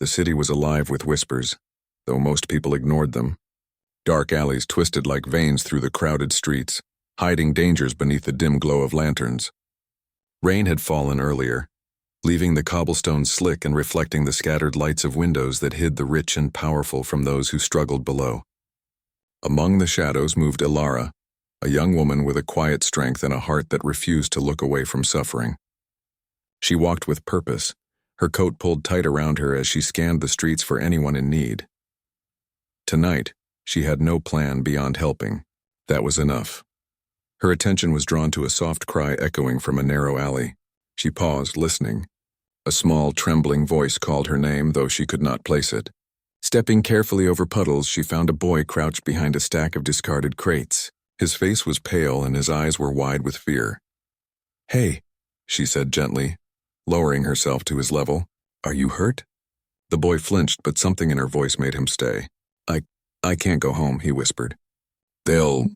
The city was alive with whispers, though most people ignored them. Dark alleys twisted like veins through the crowded streets, hiding dangers beneath the dim glow of lanterns. Rain had fallen earlier, leaving the cobblestones slick and reflecting the scattered lights of windows that hid the rich and powerful from those who struggled below. Among the shadows moved Ilara, a young woman with a quiet strength and a heart that refused to look away from suffering. She walked with purpose, her coat pulled tight around her as she scanned the streets for anyone in need. Tonight, she had no plan beyond helping. That was enough. Her attention was drawn to a soft cry echoing from a narrow alley. She paused, listening. A small, trembling voice called her name, though she could not place it. Stepping carefully over puddles, she found a boy crouched behind a stack of discarded crates. His face was pale and his eyes were wide with fear. "Hey," she said gently, lowering herself to his level. "Are you hurt?" The boy flinched, but something in her voice made him stay. I can't go home," he whispered. They'll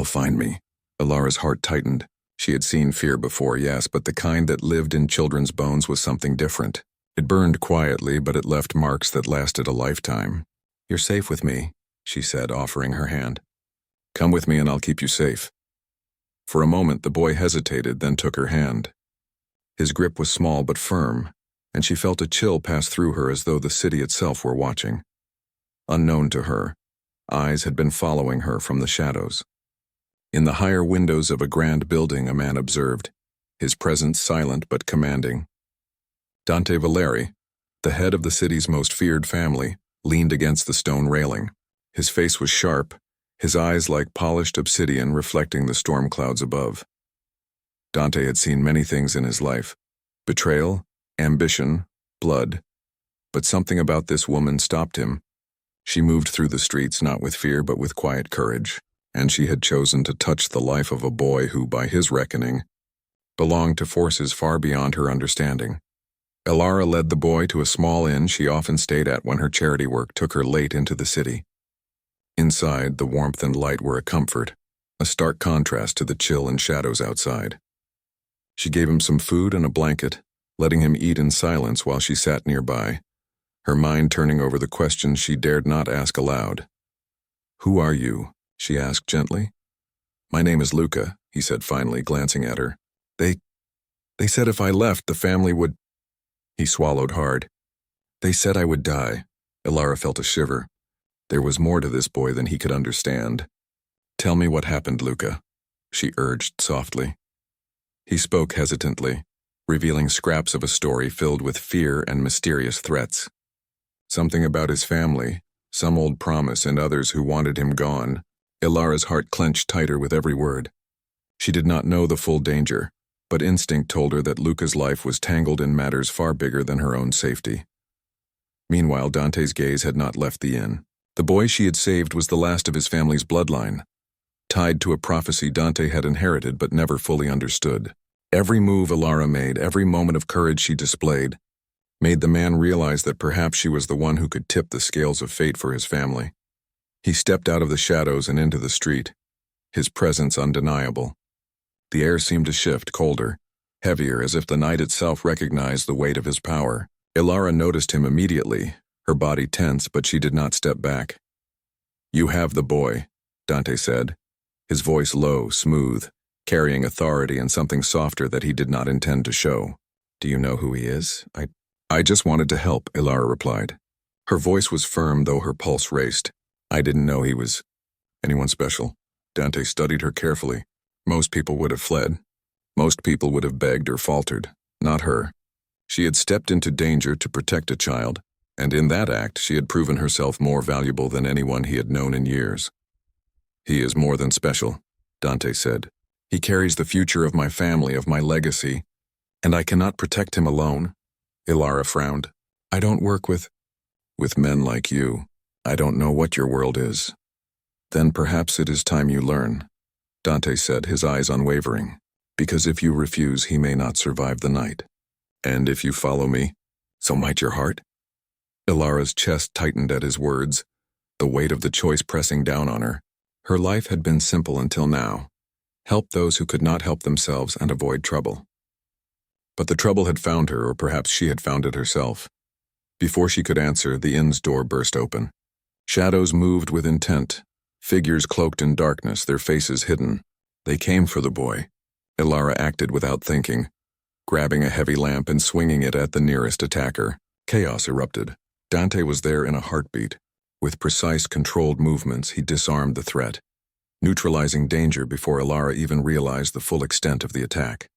find me." Ilara's heart tightened. She had seen fear before, yes, but the kind that lived in children's bones was something different. It burned quietly, but it left marks that lasted a lifetime. "You're safe with me," she said, offering her hand. "Come with me and I'll keep you safe." For a moment, the boy hesitated, then took her hand. His grip was small but firm, and she felt a chill pass through her as though the city itself were watching. Unknown to her, eyes had been following her from the shadows. In the higher windows of a grand building, a man observed, his presence silent but commanding. Dante Valeri, the head of the city's most feared family, leaned against the stone railing. His face was sharp, his eyes like polished obsidian reflecting the storm clouds above. Dante had seen many things in his life: betrayal, ambition, blood. But something about this woman stopped him. She moved through the streets not with fear but with quiet courage, and she had chosen to touch the life of a boy who, by his reckoning, belonged to forces far beyond her understanding. Ilara led the boy to a small inn she often stayed at when her charity work took her late into the city. Inside, the warmth and light were a comfort, a stark contrast to the chill and shadows outside. She gave him some food and a blanket, letting him eat in silence while she sat nearby, her mind turning over the questions she dared not ask aloud. "Who are you?" she asked gently. "My name is Luca," he said finally, glancing at her. They said if I left, the family would—" He swallowed hard. "They said I would die." Ilara felt a shiver. There was more to this boy than he could understand. "Tell me what happened, Luca," she urged softly. He spoke hesitantly, revealing scraps of a story filled with fear and mysterious threats. Something about his family, some old promise, and others who wanted him gone. Ilara's heart clenched tighter with every word. She did not know the full danger, but instinct told her that Luca's life was tangled in matters far bigger than her own safety. Meanwhile, Dante's gaze had not left the inn. The boy she had saved was the last of his family's bloodline, tied to a prophecy Dante had inherited but never fully understood. Every move Ilara made, every moment of courage she displayed, made the man realize that perhaps she was the one who could tip the scales of fate for his family. He stepped out of the shadows and into the street, his presence undeniable. The air seemed to shift, colder, heavier, as if the night itself recognized the weight of his power. Ilara noticed him immediately, her body tense, but she did not step back. "You have the boy," Dante said, his voice low, smooth, carrying authority and something softer that he did not intend to show. "Do you know who he is?" I just wanted to help," Ilara replied. Her voice was firm, though her pulse raced. "I didn't know he was anyone special." Dante studied her carefully. Most people would have fled. Most people would have begged or faltered. Not her. She had stepped into danger to protect a child, and in that act she had proven herself more valuable than anyone he had known in years. "He is more than special," Dante said. "He carries the future of my family, of my legacy, and I cannot protect him alone." Ilara frowned. "I don't work with men like you. I don't know what your world is." "Then perhaps it is time you learn," Dante said, his eyes unwavering. "Because if you refuse, he may not survive the night. And if you follow me, so might your heart." Ilara's chest tightened at his words, the weight of the choice pressing down on her. Her life had been simple until now. Help those who could not help themselves and avoid trouble. But the trouble had found her, or perhaps she had found it herself. Before she could answer, the inn's door burst open. Shadows moved with intent, figures cloaked in darkness, their faces hidden. They came for the boy. Ilara acted without thinking, grabbing a heavy lamp and swinging it at the nearest attacker. Chaos erupted. Dante was there in a heartbeat. With precise, controlled movements, he disarmed the threat, neutralizing danger before Ilara even realized the full extent of the attack.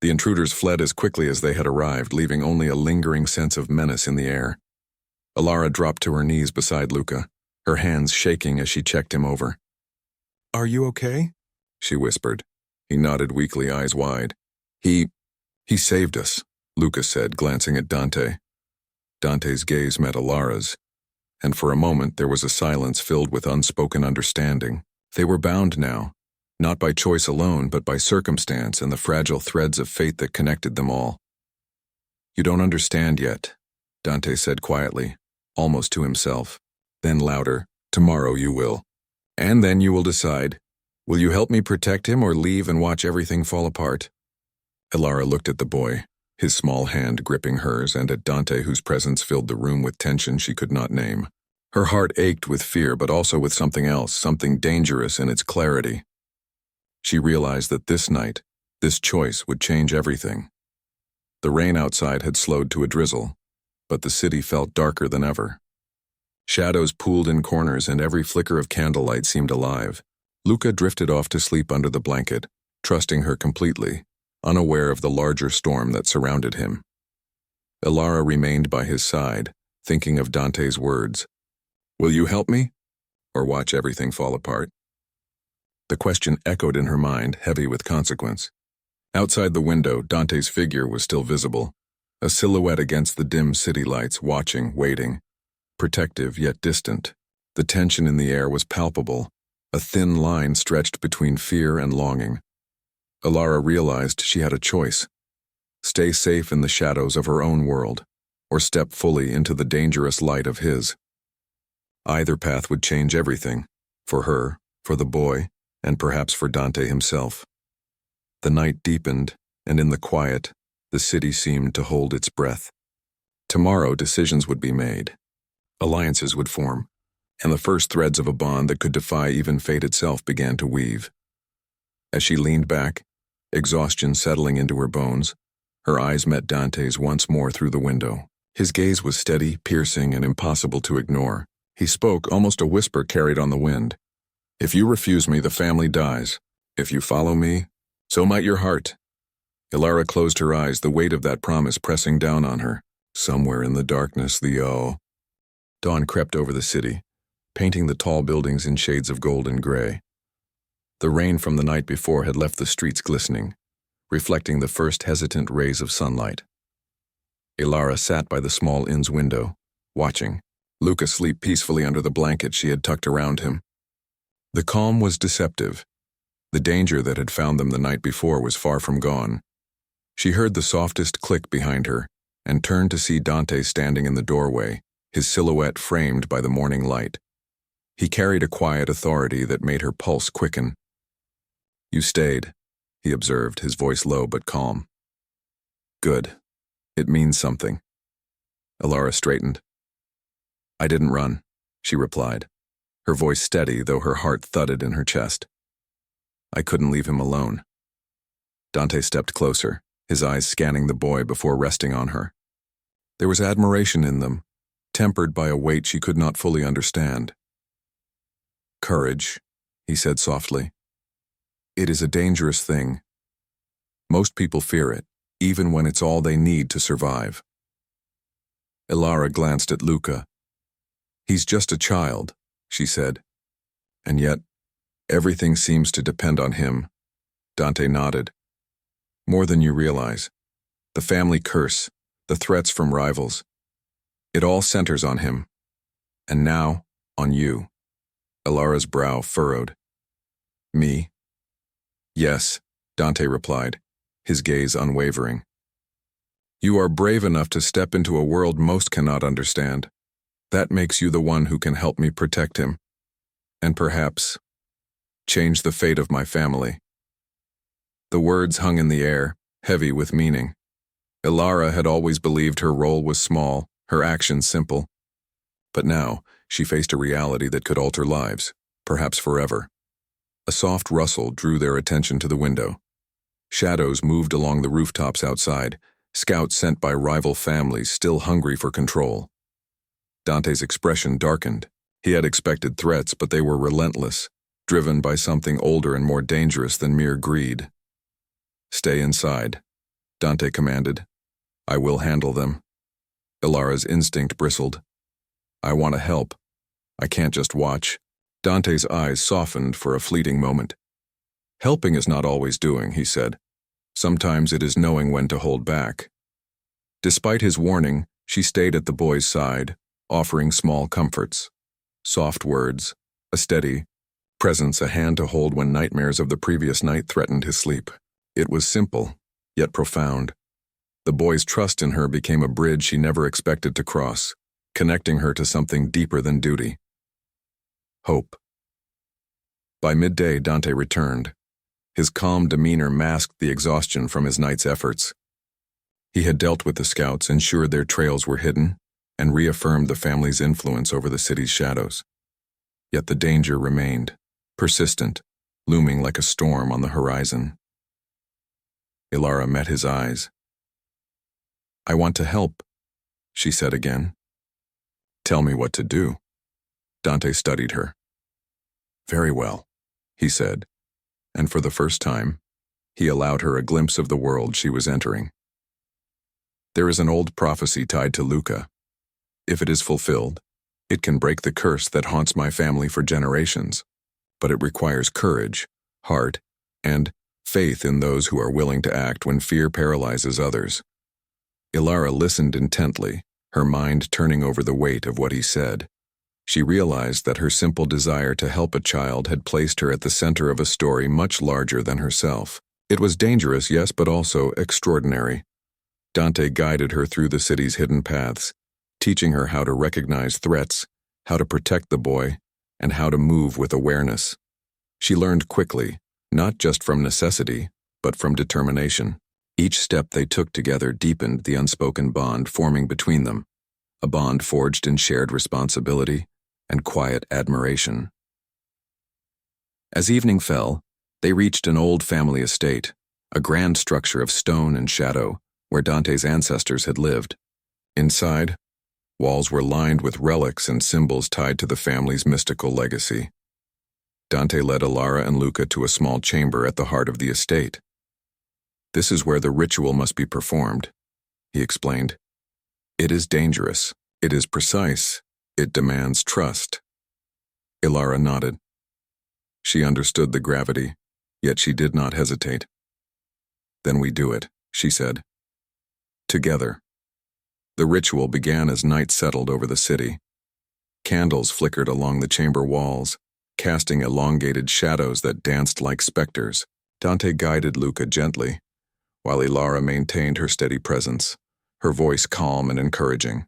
The intruders fled as quickly as they had arrived, leaving only a lingering sense of menace in the air. Ilara dropped to her knees beside Luca, her hands shaking as she checked him over. "Are you okay?" she whispered. He nodded weakly, eyes wide. He saved us," Luca said, glancing at Dante. Dante's gaze met Ilara's, and for a moment there was a silence filled with unspoken understanding. They were bound now, not by choice alone, but by circumstance and the fragile threads of fate that connected them all. "You don't understand yet," Dante said quietly, almost to himself. Then louder, "Tomorrow you will. And then you will decide. Will you help me protect him or leave and watch everything fall apart?" Ilara looked at the boy, his small hand gripping hers, and at Dante, whose presence filled the room with tension she could not name. Her heart ached with fear, but also with something else, something dangerous in its clarity. She realized that this night, this choice would change everything. The rain outside had slowed to a drizzle, but the city felt darker than ever. Shadows pooled in corners and every flicker of candlelight seemed alive. Luca drifted off to sleep under the blanket, trusting her completely, unaware of the larger storm that surrounded him. Ilara remained by his side, thinking of Dante's words. "Will you help me? Or watch everything fall apart?" The question echoed in her mind, heavy with consequence. Outside the window, Dante's figure was still visible, a silhouette against the dim city lights, watching, waiting, protective yet distant. The tension in the air was palpable, a thin line stretched between fear and longing. Ilara realized she had a choice: stay safe in the shadows of her own world, or step fully into the dangerous light of his. Either path would change everything, for her, for the boy, and perhaps for Dante himself. The night deepened, and in the quiet, the city seemed to hold its breath. Tomorrow decisions would be made. Alliances would form, and the first threads of a bond that could defy even fate itself began to weave. As she leaned back, exhaustion settling into her bones, her eyes met Dante's once more through the window. His gaze was steady, piercing, and impossible to ignore. He spoke, almost a whisper carried on the wind. "If you refuse me, the family dies. If you follow me, so might your heart." Ilara closed her eyes, the weight of that promise pressing down on her. Somewhere in the darkness, Dawn crept over the city, painting the tall buildings in shades of gold and gray. The rain from the night before had left the streets glistening, reflecting the first hesitant rays of sunlight. Ilara sat by the small inn's window, watching, Luca sleep peacefully under the blanket she had tucked around him. The calm was deceptive. The danger that had found them the night before was far from gone. She heard the softest click behind her and turned to see Dante standing in the doorway, his silhouette framed by the morning light. He carried a quiet authority that made her pulse quicken. "You stayed," he observed, his voice low but calm. "Good. It means something." Ilara straightened. "I didn't run," she replied, her voice steady though her heart thudded in her chest. "I couldn't leave him alone." Dante stepped closer, his eyes scanning the boy before resting on her. There was admiration in them, tempered by a weight she could not fully understand. "Courage," he said softly. "It is a dangerous thing. Most people fear it, even when it's all they need to survive." Ilara glanced at Luca. "He's just a child," she said. "And yet, everything seems to depend on him." Dante nodded. "More than you realize. The family curse, the threats from rivals. It all centers on him. And now, on you." Ilara's brow furrowed. "Me?" "Yes," Dante replied, his gaze unwavering. "You are brave enough to step into a world most cannot understand. That makes you the one who can help me protect him. And perhaps change the fate of my family." The words hung in the air, heavy with meaning. Ilara had always believed her role was small, her actions simple. But now, she faced a reality that could alter lives, perhaps forever. A soft rustle drew their attention to the window. Shadows moved along the rooftops outside, scouts sent by rival families still hungry for control. Dante's expression darkened. He had expected threats, but they were relentless, driven by something older and more dangerous than mere greed. "Stay inside," Dante commanded. "I will handle them." Ilara's instinct bristled. "I want to help. I can't just watch." Dante's eyes softened for a fleeting moment. "Helping is not always doing," he said. "Sometimes it is knowing when to hold back." Despite his warning, she stayed at the boy's side, offering small comforts. Soft words, a steady presence, a hand to hold when nightmares of the previous night threatened his sleep. It was simple, yet profound. The boy's trust in her became a bridge she never expected to cross, connecting her to something deeper than duty. Hope. By midday, Dante returned. His calm demeanor masked the exhaustion from his night's efforts. He had dealt with the scouts, ensured their trails were hidden, and reaffirmed the family's influence over the city's shadows. Yet the danger remained, persistent, looming like a storm on the horizon. Ilara met his eyes. "I want to help," she said again. "Tell me what to do." Dante studied her. "Very well," he said, and for the first time, he allowed her a glimpse of the world she was entering. "There is an old prophecy tied to Luca. If it is fulfilled, it can break the curse that haunts my family for generations, but it requires courage, heart, and faith in those who are willing to act when fear paralyzes others." Ilara listened intently, her mind turning over the weight of what he said. She realized that her simple desire to help a child had placed her at the center of a story much larger than herself. It was dangerous, yes, but also extraordinary. Dante guided her through the city's hidden paths, teaching her how to recognize threats, how to protect the boy, and how to move with awareness. She learned quickly, not just from necessity, but from determination. Each step they took together deepened the unspoken bond forming between them, a bond forged in shared responsibility and quiet admiration. As evening fell, they reached an old family estate, a grand structure of stone and shadow, where Dante's ancestors had lived. Inside, walls were lined with relics and symbols tied to the family's mystical legacy. Dante led Ilara and Luca to a small chamber at the heart of the estate. "This is where the ritual must be performed," he explained. "It is dangerous. It is precise. It demands trust." Ilara nodded. She understood the gravity, yet she did not hesitate. "Then we do it," she said. Together. The ritual began as night settled over the city. Candles flickered along the chamber walls, casting elongated shadows that danced like specters. Dante guided Luca gently, while Ilara maintained her steady presence, her voice calm and encouraging.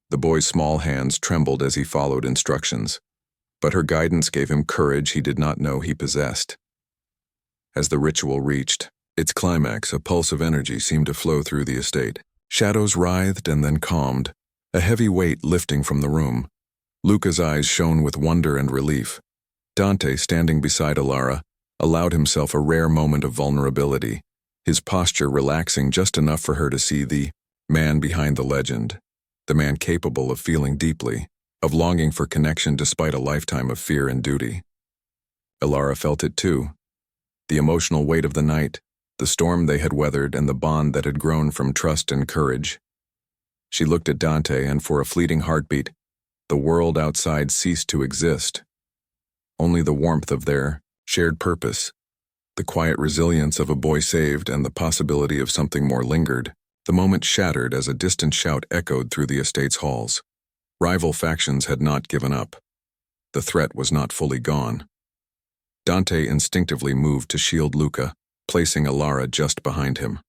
The boy's small hands trembled as he followed instructions, but her guidance gave him courage he did not know he possessed. As the ritual reached its climax, a pulse of energy seemed to flow through the estate. Shadows writhed and then calmed, a heavy weight lifting from the room. Luca's eyes shone with wonder and relief. Dante, standing beside Ilara, allowed himself a rare moment of vulnerability, his posture relaxing just enough for her to see the man behind the legend, the man capable of feeling deeply, of longing for connection despite a lifetime of fear and duty. Ilara felt it too, the emotional weight of the night, the storm they had weathered, and the bond that had grown from trust and courage. She looked at Dante, and for a fleeting heartbeat, the world outside ceased to exist. Only the warmth of their shared purpose, the quiet resilience of a boy saved, and the possibility of something more lingered. The moment shattered as a distant shout echoed through the estate's halls. Rival factions had not given up. The threat was not fully gone. Dante instinctively moved to shield Luca, placing Ilara just behind him.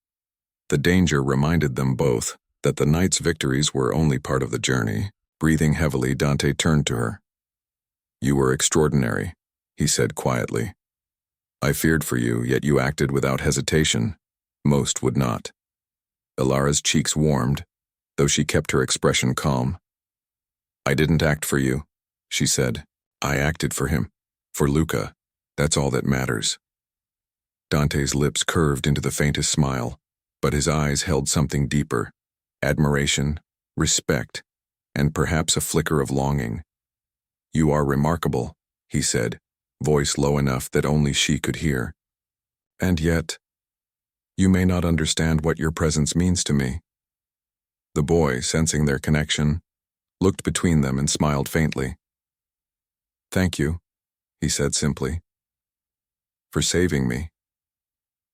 The danger reminded them both that the night's victories were only part of the journey. Breathing heavily, Dante turned to her. "You were extraordinary," he said quietly. "I feared for you, yet you acted without hesitation. Most would not." Ilara's cheeks warmed, though she kept her expression calm. "I didn't act for you," she said. "I acted for him. For Luca. That's all that matters." Dante's lips curved into the faintest smile, but his eyes held something deeper: admiration, respect, and perhaps a flicker of longing. "You are remarkable," he said, voice low enough that only she could hear. "And yet, you may not understand what your presence means to me." The boy, sensing their connection, looked between them and smiled faintly. "Thank you," he said simply. "For saving me.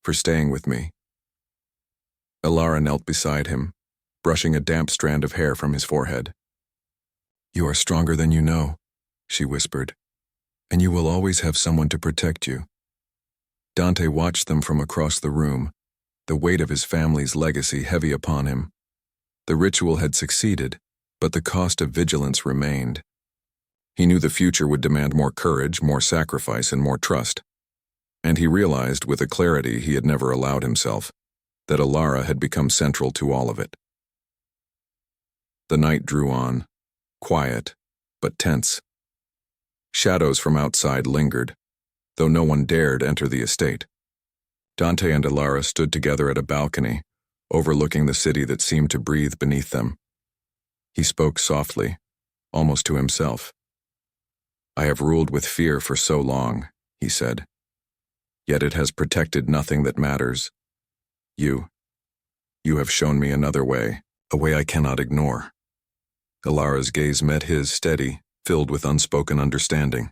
For staying with me." Alara knelt beside him, brushing a damp strand of hair from his forehead. "You are stronger than you know," she whispered, "and you will always have someone to protect you." Dante watched them from across the room, the weight of his family's legacy heavy upon him. The ritual had succeeded, but the cost of vigilance remained. He knew the future would demand more courage, more sacrifice, and more trust. And he realized, with a clarity he had never allowed himself, that Alara had become central to all of it. The night drew on, quiet, but tense. Shadows from outside lingered, though no one dared enter the estate. Dante and Alara stood together at a balcony, overlooking the city that seemed to breathe beneath them. He spoke softly, almost to himself. "I have ruled with fear for so long," he said. "Yet it has protected nothing that matters. You have shown me another way, a way I cannot ignore." Alara's gaze met his, steady, filled with unspoken understanding.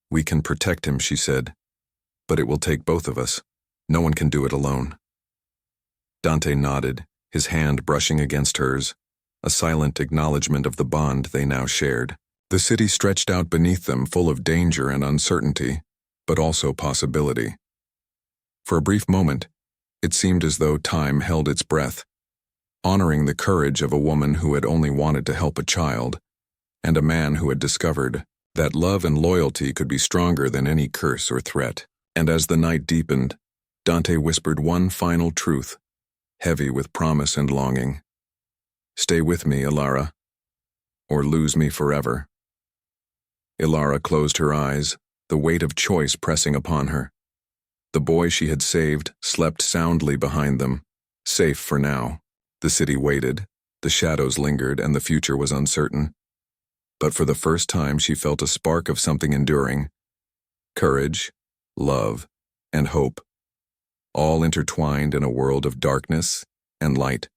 "We can protect him," she said, "but it will take both of us. No one can do it alone." Dante nodded, his hand brushing against hers, a silent acknowledgement of the bond they now shared. The city stretched out beneath them, full of danger and uncertainty, but also possibility. For a brief moment, it seemed as though time held its breath, honoring the courage of a woman who had only wanted to help a child, and a man who had discovered that love and loyalty could be stronger than any curse or threat. And as the night deepened, Dante whispered one final truth, heavy with promise and longing. "Stay with me, Alara, or lose me forever." Alara closed her eyes, the weight of choice pressing upon her. The boy she had saved slept soundly behind them, safe for now. The city waited, the shadows lingered, and the future was uncertain. But for the first time she felt a spark of something enduring. Courage, love, and hope, all intertwined in a world of darkness and light.